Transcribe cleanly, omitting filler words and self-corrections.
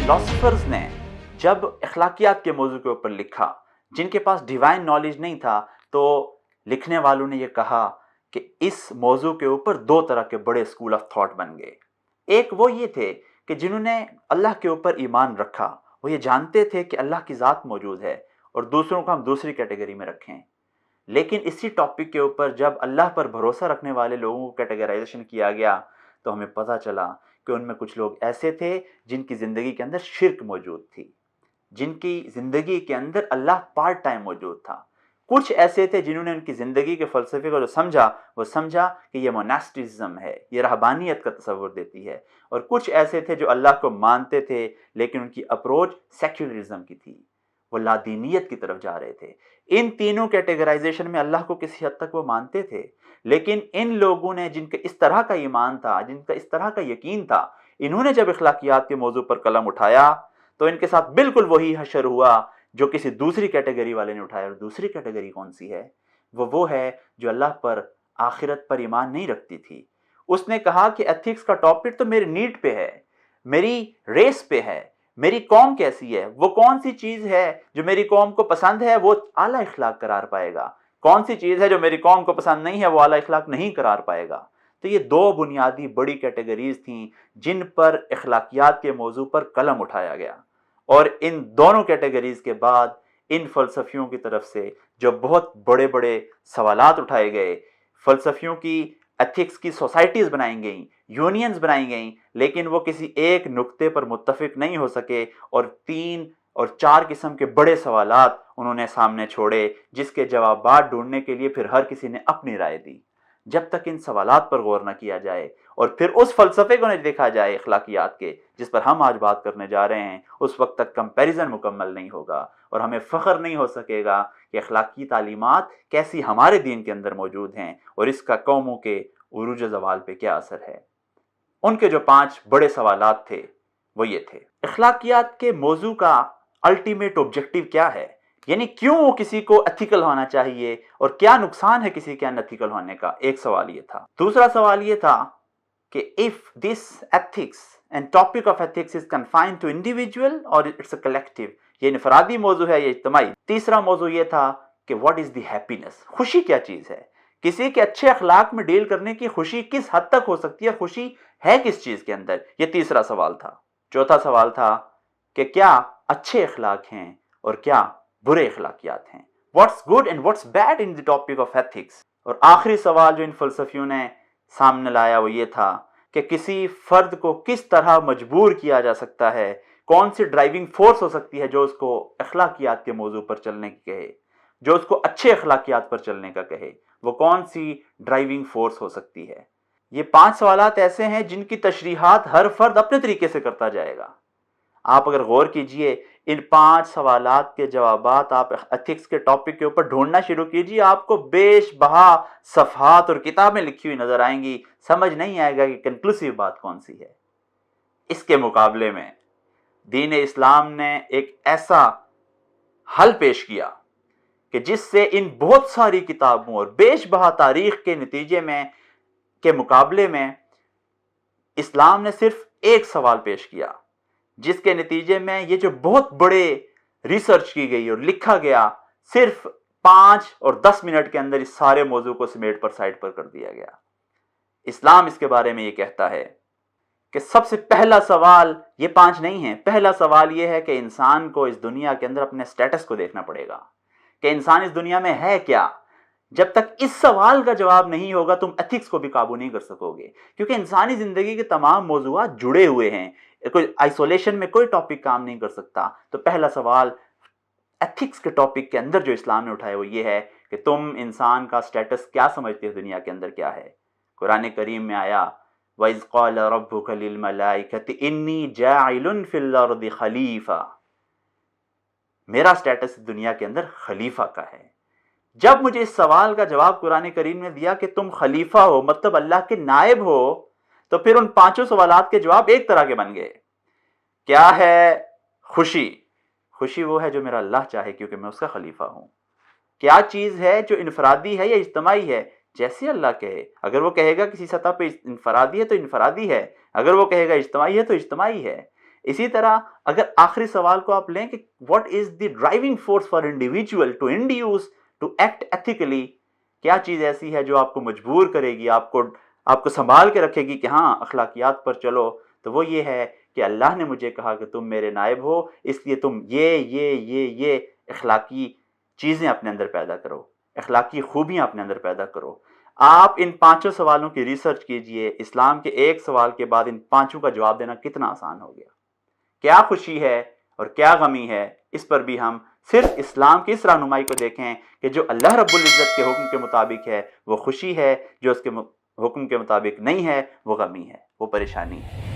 Philosophers ने जब अखलाकियात के मौजू के ऊपर लिखा, जिनके पास डिवाइन नॉलेज नहीं था, तो लिखने वालों ने यह कहा कि इस मौजू के ऊपर दो तरह के बड़े स्कूल ऑफ थॉट बन गए। एक वो ये थे कि जिन्होंने अल्लाह के ऊपर ईमान रखा, वो ये जानते थे कि अल्लाह की ज़ात मौजूद है, और दूसरों को हम दूसरी कैटेगरी में रखें। लेकिन इसी टॉपिक के ऊपर जब अल्लाह पर भरोसा रखने वाले लोगों को कैटेगराइजेशन किया गया, तो हमें पता चला कि उनमें कुछ लोग ऐसे थे जिनकी ज़िंदगी के अंदर शिर्क मौजूद थी, जिनकी ज़िंदगी के अंदर अल्लाह पार्ट टाइम मौजूद था। कुछ ऐसे थे जिन्होंने उनकी ज़िंदगी के फ़लसफ़े को जो समझा, वो समझा कि ये मोनास्टिज़म है, ये रहबानियत का तसव्वुर देती है। और कुछ ऐसे थे जो अल्लाह को मानते थे, लेकिन उनकी अप्रोच सेक्युलरिज्म की थी, वो लादीनियत की तरफ जा रहे थे। इन तीनों कैटेगराइजेशन में अल्लाह को किसी हद तक वो मानते थे, लेकिन इन लोगों ने, जिनका इस तरह का ईमान था, जिनका इस तरह का यकीन था, इन्होंने जब अखलाकियात के मौजू पर कलम उठाया, तो इनके साथ बिल्कुल वही हशर हुआ जो किसी दूसरी कैटेगरी वाले ने उठाया। और दूसरी कैटेगरी कौन सी है? वो है जो अल्लाह पर, आखिरत पर ईमान नहीं रखती थी। उसने कहा कि एथिक्स का टॉपिक तो मेरी नीड पे है, मेरी रेस पे है, मेरी कौम कैसी है, वो कौन सी चीज़ है जो मेरी कौम को पसंद है, वो आला इखलाक करार पाएगा, कौन सी चीज़ है जो मेरी कौम को पसंद नहीं है, वो आला इखलाक नहीं करार पाएगा। तो ये दो बुनियादी बड़ी कैटेगरीज थीं जिन पर अखलाकियात के मौजू पर कलम उठाया गया। और इन दोनों कैटेगरीज के बाद इन फ़लसफ़ियों की तरफ से जो बहुत बड़े बड़े सवालात उठाए गए, फ़लसफ़ियों की एथिक्स की सोसाइटीज़ बनाई गईं, यूनियंस बनाई गईं, लेकिन वो किसी एक नुक्ते पर मुत्तफ़िक नहीं हो सके, और 3 और 4 किस्म के बड़े सवालात उन्होंने सामने छोड़े, जिसके जवाबात ढूंढने के लिए फिर हर किसी ने अपनी राय दी। जब तक इन सवालात पर गौर न किया जाए और फिर उस फ़लसफ़े को न देखा जाए अखलाकियात के, जिस पर हम आज बात करने जा रहे हैं, उस वक्त तक कंपैरिजन मुकम्मल नहीं होगा, और हमें फ़ख्र नहीं हो सकेगा कि अखलाकी तालीमात कैसी हमारे दीन के अंदर मौजूद हैं और इसका कौमों के उरूज ज़वाल पे क्या असर है। उनके जो 5 बड़े सवालात थे वो ये थे। अखलाकियात के मौजू का अल्टीमेट ऑब्जेक्टिव क्या है, यानी क्यों किसी को एथिकल होना चाहिए और क्या नुकसान है किसी के अनएथिकल होने का। एक सवाल ये था। दूसरा सवाल ये था कि if this ethics and topic of ethics is confined to individual और इट्स अ कलेक्टिव, ये इनफरादी मौजू है या इज्तिमाई। तीसरा मौजू ये था कि व्हाट इज द हैप्पीनेस, खुशी क्या चीज है, किसी के अच्छे अखलाक में डील करने की खुशी किस हद तक हो सकती है, खुशी है किस चीज के अंदर, ये तीसरा सवाल था। चौथा सवाल था कि क्या अच्छे अखलाक हैं और क्या बुरे अखलाकियात हैं, what's good and what's bad in the topic of ethics. और आखिरी सवाल जो इन फलसफियों ने सामने लाया वो ये था कि किसी फर्द को किस तरह मजबूर किया जा सकता है, कौन सी ड्राइविंग फोर्स हो सकती है जो उसको अखलाकियात के मौजू पर चलने की कहे, जो उसको अच्छे अखलाकियात पर चलने का कहे, वो कौन सी ड्राइविंग फोर्स हो सकती है। ये 5 सवालात ऐसे हैं जिनकी तशरीहात हर फर्द अपने तरीके से करता जाएगा। आप अगर गौर कीजिए, इन 5 सवालात के जवाबात आप एथिक्स के टॉपिक के ऊपर ढूंढना शुरू कीजिए, आपको बेशबहा सफ़हात और किताबें लिखी हुई नजर आएंगी, समझ नहीं आएगा कि कंक्लूसिव बात कौन सी है। इसके मुकाबले में दीन इस्लाम ने एक ऐसा हल पेश किया कि जिससे इन बहुत सारी किताबों और बेशबहा तारीख के नतीजे में के मुकाबले में इस्लाम ने सिर्फ एक सवाल पेश किया, जिसके नतीजे में ये जो बहुत बड़े रिसर्च की गई और लिखा गया, सिर्फ 5 और 10 मिनट के अंदर इस सारे मौजू को समेट पर साइड पर कर दिया गया। इस्लाम इसके बारे में ये कहता है कि सबसे पहला सवाल ये 5 नहीं है। पहला सवाल ये है कि इंसान को इस दुनिया के अंदर अपने स्टेटस को देखना पड़ेगा कि इंसान इस दुनिया में है क्या। जब तक इस सवाल का जवाब नहीं होगा, तुम एथिक्स को भी काबू नहीं कर सकोगे, क्योंकि इंसानी जिंदगी के तमाम मौजूआत जुड़े हुए हैं, कोई आइसोलेशन में कोई टॉपिक काम नहीं कर सकता। तो पहला सवाल एथिक्स के टॉपिक के अंदर जो इस्लाम ने उठाया वो ये है कि तुम इंसान का स्टेटस क्या समझते हो, दुनिया के अंदर क्या है। कुरान करीम में आया, वइज़ क़ाल रब्बुका लिल मलाइकति इन्नी जाइलुन फिल अर्दि खलीफा, मेरा स्टेटस दुनिया के अंदर खलीफा का है। जब मुझे इस सवाल का जवाब कुरान करीम ने दिया कि तुम खलीफा हो, मतलब अल्लाह के नायब हो, तो फिर उन 5 सवालात के जवाब एक तरह के बन गए। क्या है खुशी? खुशी वो है जो मेरा अल्लाह चाहे, क्योंकि मैं उसका खलीफा हूं। क्या चीज है जो इनफरादी है या इज्तिमाई है? जैसे अल्लाह कहे। अगर वो कहेगा किसी सतह पे इनफरादी है तो इनफरादी है, अगर वो कहेगा इज्तिमाई है तो इज्तिमाई है। اسی طرح اگر آخری سوال کو آپ لیں کہ what is the driving force for individual to induce to act ethically, کیا چیز ایسی ہے جو آپ کو مجبور کرے گی، آپ کو سنبھال کے رکھے گی کہ ہاں اخلاقیات پر چلو، تو وہ یہ ہے کہ اللہ نے مجھے کہا کہ تم میرے نائب ہو، اس لیے تم یہ اخلاقی چیزیں اپنے اندر پیدا کرو، اخلاقی خوبیاں اپنے اندر پیدا کرو۔ آپ ان 5 سوالوں کی ریسرچ کیجئے، اسلام کے ایک سوال کے بعد ان 5 کا جواب دینا کتنا آسان ہو گیا۔ کیا خوشی ہے اور کیا غمی ہے، اس پر بھی ہم صرف اسلام کی اس رہنمائی کو دیکھیں کہ جو اللہ رب العزت کے حکم کے مطابق ہے وہ خوشی ہے، جو اس کے حکم کے مطابق نہیں ہے وہ غمی ہے، وہ پریشانی ہے۔